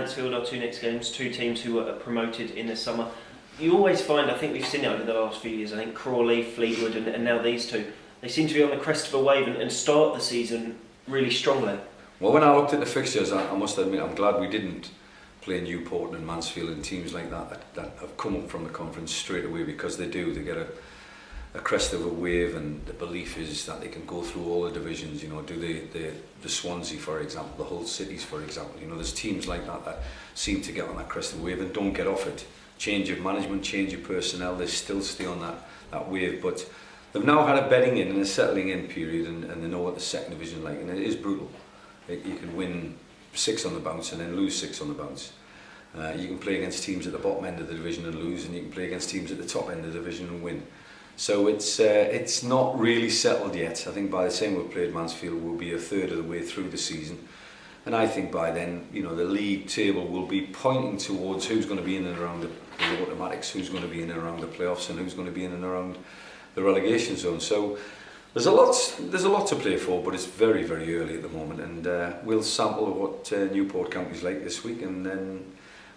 Mansfield, our two next games, two teams who were promoted in the summer. You always find, I think we've seen it over the last few years, I think Cauley, Fleetwood and now these two, they seem to be on the crest of a wave and start the season really strongly. Well, when I looked at the fixtures, I must admit I'm glad we didn't play Newport and Mansfield and teams like that have come up from the conference straight away, because they get a crest of a wave, and the belief is that they can go through all the divisions. You know, do the Swansea, for example, the Hull Cities, for example. You know, there's teams like that seem to get on that crest of a wave and don't get off it. Change of management, change of personnel, they still stay on that wave. But they've now had a bedding in and a settling in period, and they know what the second division is like, and it is brutal. You can win 6 on the bounce and then lose 6 on the bounce. You can play against teams at the bottom end of the division and lose, and you can play against teams at the top end of the division and win. So it's not really settled yet. I think by the time we've played Mansfield, we'll be a third of the way through the season, and I think by then, you know, the league table will be pointing towards who's going to be in and around the automatics, who's going to be in and around the playoffs, and who's going to be in and around the relegation zone. So there's a lot to play for, but it's very, very early at the moment, and we'll sample what Newport County's like this week, and then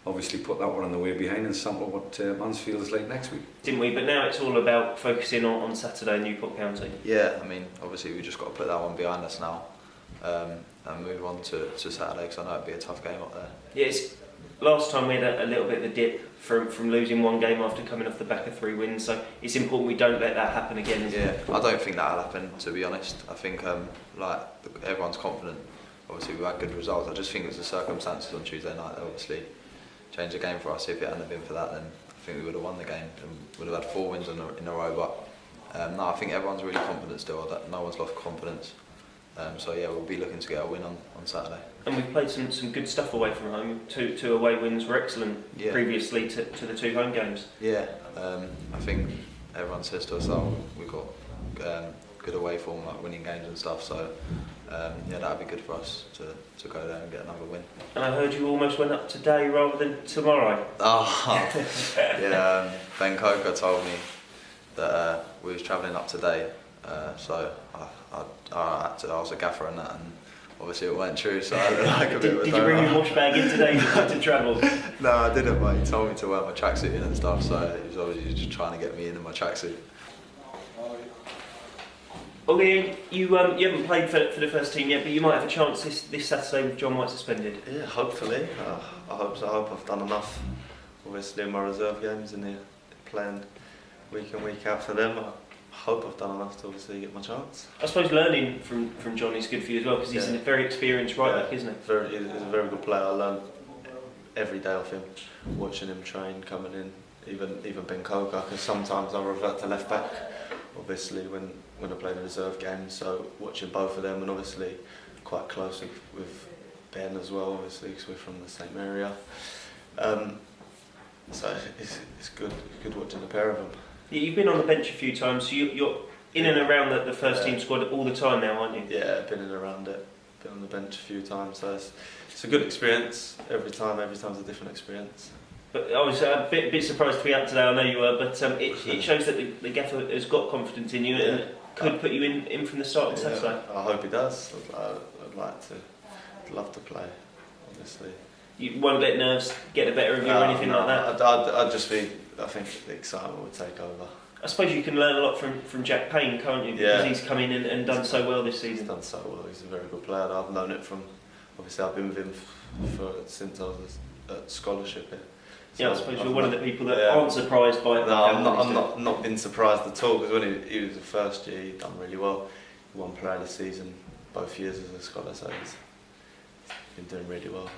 obviously put that one on the way behind and sample what Mansfield is like next week. Didn't we? But now it's all about focusing on Saturday, Newport County. Yeah, I mean, obviously we just got to put that one behind us now, and move on to Saturday, because I know it'd be a tough game up there. Yeah, last time we had a little bit of a dip from losing one game after coming off the back of 3 wins, so it's important we don't let that happen again, isn't it? I don't think that'll happen, to be honest. I think everyone's confident. Obviously we've had good results. I just think it's the circumstances on Tuesday night that obviously changed the game for us. If it hadn't been for that, then I think we would have won the game and would have had 4 wins in a row. But no, I think everyone's really confident still. That no one's lost confidence. So yeah, we'll be looking to get a win on Saturday. And we've played some good stuff away from home. Two away wins were excellent previously to the 2 home games. Yeah, I think everyone says to us, oh, we've got good away form, like winning games and stuff. So yeah, that'd be good for us to go there and get another win. And I heard you almost went up today rather than tomorrow. Oh, yeah. Ben Coker told me that we was travelling up today, so I was a gaffer on that, and obviously it weren't true. So I had like a bit of a Did you bring your wash bag in today to travel? No, I didn't. But he told me to wear my tracksuit in and stuff, so he was obviously just trying to get me in my tracksuit. Auger, you haven't played for the first team yet, but you might have a chance this Saturday with John White suspended. Yeah, hopefully. I hope so. I hope I've done enough, obviously, in my reserve games and playing week in, week out for them. I hope I've done enough to obviously get my chance. I suppose learning from John is good for you as well, because he's a very experienced right back, isn't he? He's a very good player. I learn every day off him, watching him train, coming in, even Ben Coker, because sometimes I revert to left back, obviously, when I play the reserve games. So watching both of them, and obviously quite close with Ben as well, obviously, because we're from the same area. So it's good watching the pair of them. You've been on the bench a few times, so you're in and around the first team squad all the time now, aren't you? Yeah, I've been in and around it. Been on the bench a few times, so it's a good experience every time. Every time's a different experience. But I was a bit surprised to be out today. I know you were, but it shows that the gaffer has got confidence in you and could put you in from the start on Saturday. I hope he does. I'd love to play, obviously. You won't let nerves get the better of you or anything like that? I think the excitement would take over. I suppose you can learn a lot from Jack Payne, can't you? Because he's come in and done so well this season. He's done so well. He's a very good player. I've known it from, obviously I've been with him since I was at scholarship here. So yeah, I suppose you're one of the people that aren't surprised by it. No, I'm not been surprised at all, because when he was the first year, he'd done really well. He won player of the season both years as a scholar, so he's been doing really well.